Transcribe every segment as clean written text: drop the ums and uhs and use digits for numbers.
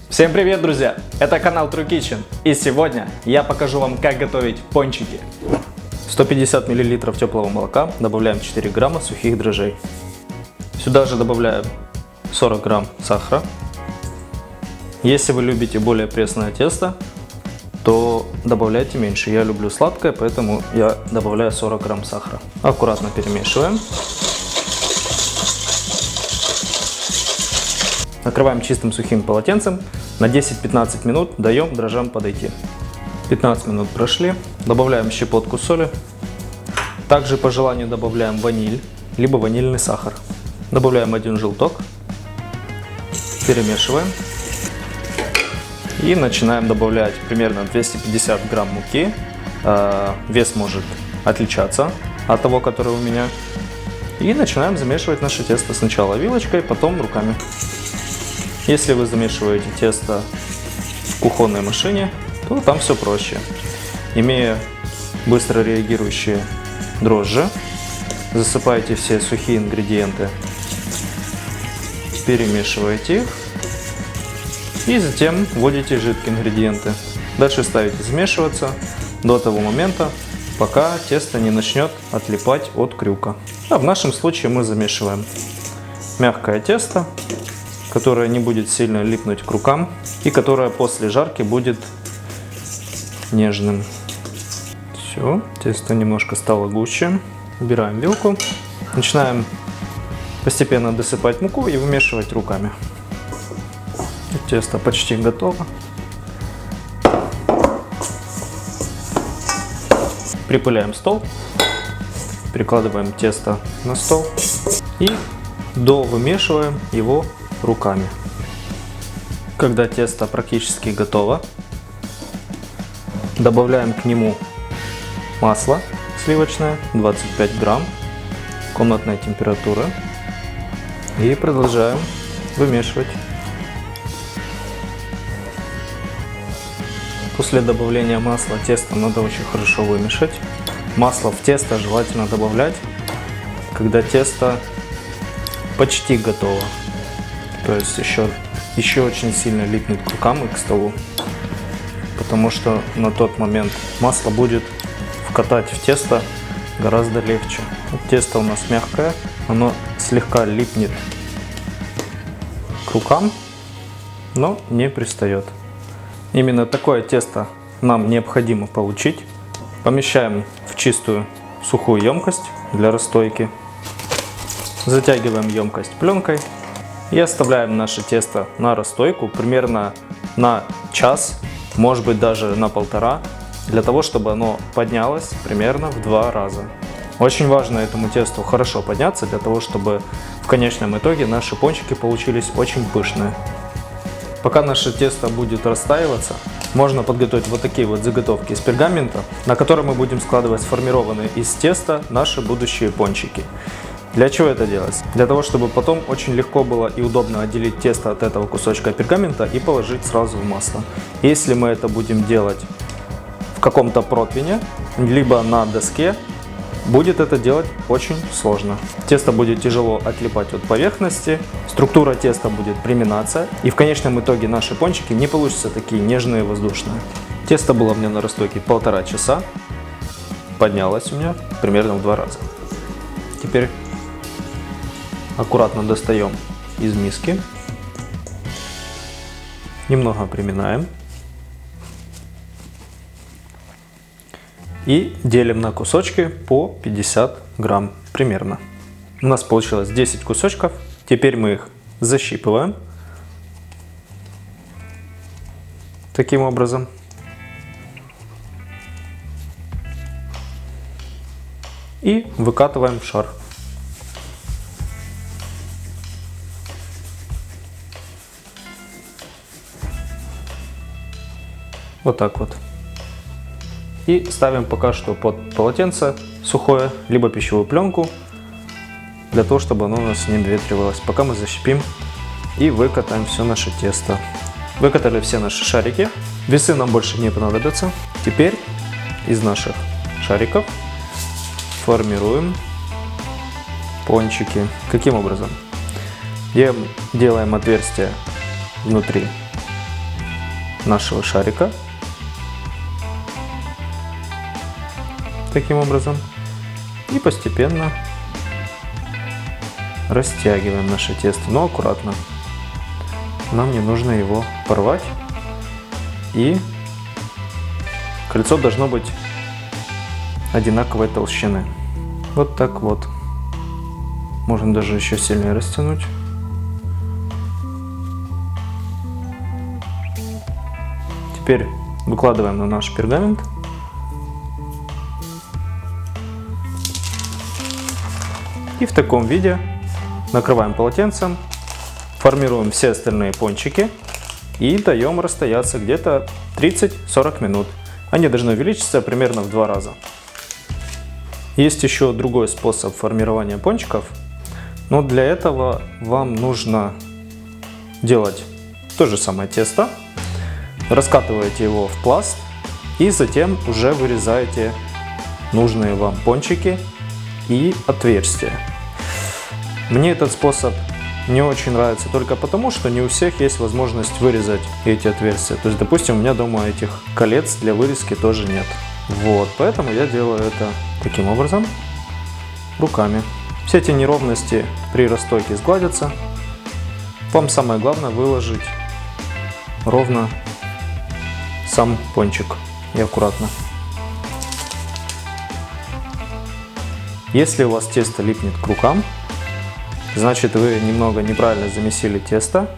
Всем привет, друзья! Это канал True Kitchen, и сегодня я покажу вам, как готовить пончики. 150 мл теплого молока, добавляем 4 грамма сухих дрожжей. Сюда же добавляем 40 грамм сахара. Если вы любите более пресное тесто, то добавляйте меньше. Я люблю сладкое, поэтому я добавляю 40 грамм сахара. Аккуратно перемешиваем. Накрываем чистым сухим полотенцем. На 10-15 минут даем дрожжам подойти. 15 минут прошли. Добавляем щепотку соли. Также по желанию добавляем ваниль, либо ванильный сахар. Добавляем 1 желток. Перемешиваем. И начинаем добавлять примерно 250 грамм муки. Вес может отличаться от того, который у меня. И начинаем замешивать наше тесто сначала вилочкой, потом руками. Если вы замешиваете тесто в кухонной машине, то там все проще. Имея быстро реагирующие дрожжи, засыпаете все сухие ингредиенты, перемешиваете их и затем вводите жидкие ингредиенты. Дальше ставите замешиваться до того момента, пока тесто не начнет отлипать от крюка. А в нашем случае мы замешиваем мягкое тесто, которое не будет сильно липнуть к рукам и которое после жарки будет нежным. Все, тесто немножко стало гуще. Убираем вилку. Начинаем постепенно досыпать муку и вымешивать руками. Тесто почти готово. Припыляем стол. Перекладываем тесто на стол и довымешиваем его руками. Когда тесто практически готово, добавляем к нему масло сливочное 25 грамм комнатной температуры и продолжаем вымешивать. После добавления масла тесто надо очень хорошо вымешать. Масло в тесто желательно добавлять, когда тесто почти готово. То есть еще очень сильно липнет к рукам и к столу, потому что на тот момент масло будет вкатать в тесто гораздо легче. Тесто у нас мягкое, оно слегка липнет к рукам, но не пристает. Именно такое тесто нам необходимо получить. Помещаем в чистую сухую емкость для расстойки. Затягиваем емкость пленкой. И оставляем наше тесто на расстойку примерно на час, может быть даже на 1,5, для того, чтобы оно поднялось примерно в 2 раза. Очень важно этому тесту хорошо подняться, для того, чтобы в конечном итоге наши пончики получились очень пышные. Пока наше тесто будет растаиваться, можно подготовить вот такие вот заготовки из пергамента, на которые мы будем складывать сформированные из теста наши будущие пончики. Для чего это делать? Для того, чтобы потом очень легко было и удобно отделить тесто от этого кусочка пергамента и положить сразу в масло. Если мы это будем делать в каком-то противне, либо на доске, будет это делать очень сложно. Тесто будет тяжело отлипать от поверхности, структура теста будет приминаться, и в конечном итоге наши пончики не получатся такие нежные, воздушные. Тесто было у меня на расстойке 1,5 часа, поднялось у меня примерно в 2 раза. Теперь аккуратно достаем из миски, немного приминаем и делим на кусочки по 50 грамм примерно. У нас получилось 10 кусочков, теперь мы их защипываем таким образом. И выкатываем в шар. Вот так вот. И ставим пока что под полотенце сухое, либо пищевую пленку, для того, чтобы оно у нас не обветривалось. Пока мы защипим и выкатаем все наше тесто. Выкатали все наши шарики. Весы нам больше не понадобятся. Теперь из наших шариков формируем пончики. Каким образом? Делаем отверстие внутри нашего шарика. Таким образом. И постепенно растягиваем наше тесто, но аккуратно. Нам не нужно его порвать. И кольцо должно быть одинаковой толщины. Вот так вот. Можно даже еще сильнее растянуть. Теперь выкладываем на наш пергамент. И в таком виде накрываем полотенцем, формируем все остальные пончики и даем расстояться где-то 30-40 минут. Они должны увеличиться примерно в 2 раза. Есть еще другой способ формирования пончиков, но для этого вам нужно делать то же самое тесто, раскатываете его в пласт и затем уже вырезаете нужные вам пончики и отверстия. Мне этот способ не очень нравится только потому, что не у всех есть возможность вырезать эти отверстия. То есть, допустим, у меня дома этих колец для вырезки тоже нет. Вот, поэтому я делаю это таким образом, руками. Все эти неровности при расстойке сгладятся. Вам самое главное выложить ровно сам пончик и аккуратно. Если у вас тесто липнет к рукам, значит вы немного неправильно замесили тесто,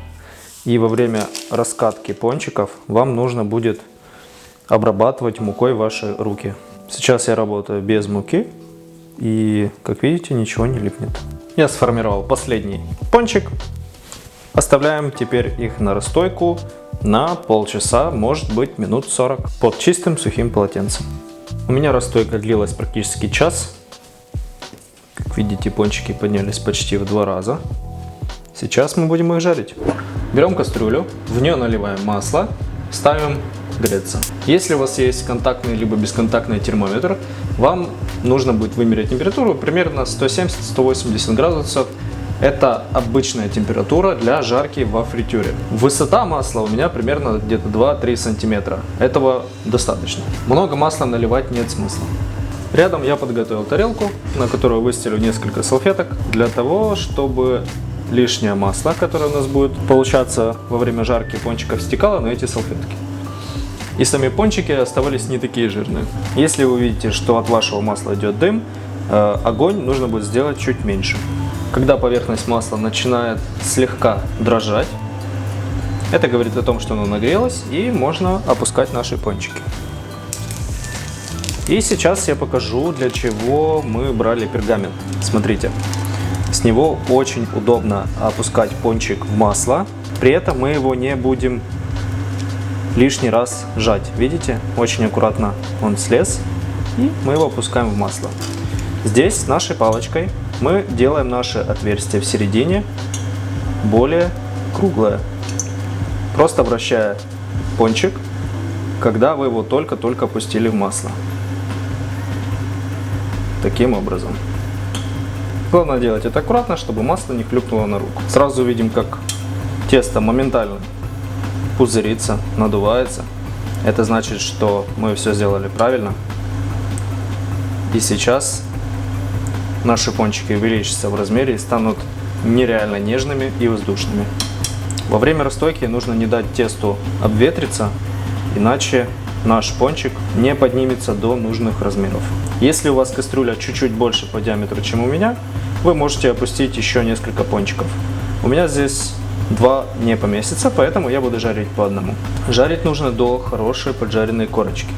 и во время раскатки пончиков вам нужно будет обрабатывать мукой ваши руки. Сейчас я работаю без муки, и, как видите, ничего не липнет. Я сформировал последний пончик. Оставляем теперь их на расстойку на полчаса, может быть минут 40 под чистым сухим полотенцем. У меня расстойка длилась практически час. Как видите, пончики поднялись почти в 2 раза. Сейчас мы будем их жарить. Берем кастрюлю, в нее наливаем масло, ставим греться. Если у вас есть контактный либо бесконтактный термометр, вам нужно будет вымерить температуру примерно 170-180 градусов. Это обычная температура для жарки во фритюре. Высота масла у меня примерно где-то 2-3 сантиметра. Этого достаточно. Много масла наливать нет смысла. Рядом я подготовил тарелку, на которую выстелю несколько салфеток, для того, чтобы лишнее масло, которое у нас будет получаться во время жарки пончиков, стекало на эти салфетки. И сами пончики оставались не такие жирные. Если вы видите, что от вашего масла идет дым, огонь нужно будет сделать чуть меньше. Когда поверхность масла начинает слегка дрожать, это говорит о том, что оно нагрелось, и можно опускать наши пончики. И сейчас я покажу, для чего мы брали пергамент. Смотрите, с него очень удобно опускать пончик в масло, при этом мы его не будем лишний раз жать. Видите, очень аккуратно он слез, и мы его опускаем в масло. Здесь нашей палочкой мы делаем наше отверстие в середине более круглое, просто вращая пончик, когда вы его только-только опустили в масло. Таким образом. Главное делать это аккуратно, чтобы масло не хлюпнуло на руку. Сразу видим, как тесто моментально пузырится, надувается. Это значит, что мы все сделали правильно. И сейчас наши пончики увеличатся в размере и станут нереально нежными и воздушными. Во время расстойки нужно не дать тесту обветриться, иначе наш пончик не поднимется до нужных размеров. Если у вас кастрюля чуть-чуть больше по диаметру, чем у меня, вы можете опустить еще несколько пончиков. У меня здесь 2 не поместится, поэтому я буду жарить по одному. Жарить нужно до хорошей поджаренной корочки.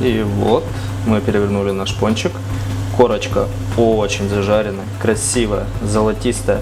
И вот мы перевернули наш пончик. Корочка очень зажаренная, красивая, золотистая.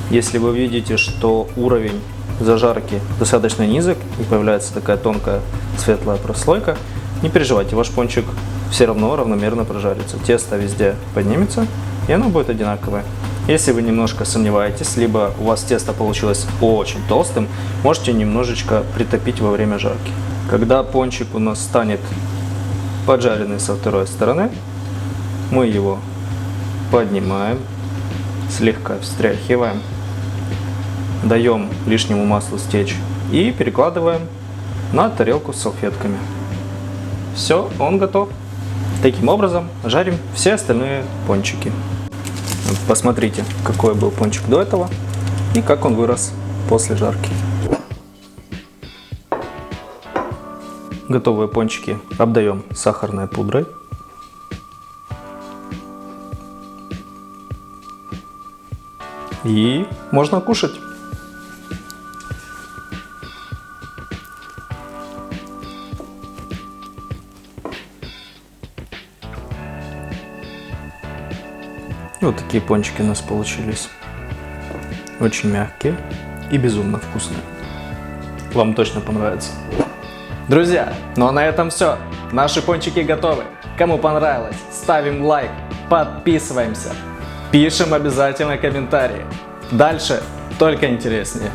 Если вы видите, что уровень зажарки достаточно низок и появляется такая тонкая светлая прослойка, не переживайте, ваш пончик все равно равномерно прожарится. Тесто везде поднимется, и оно будет одинаковое. Если вы немножко сомневаетесь, либо у вас тесто получилось очень толстым, можете немножечко притопить во время жарки. Когда пончик у нас станет поджаренный со второй стороны, Мы его поднимаем, слегка встряхиваем, даем лишнему маслу стечь и перекладываем на тарелку с салфетками. Все, он готов. Таким образом жарим все остальные пончики. Посмотрите, какой был пончик до этого и как он вырос после жарки. Готовые пончики обдаем сахарной пудрой. И можно кушать. Вот такие пончики у нас получились. Очень мягкие и безумно вкусные. Вам точно понравится. Друзья, ну а на этом все. Наши пончики готовы. Кому понравилось, ставим лайк, подписываемся, пишем обязательно комментарии. Дальше только интереснее.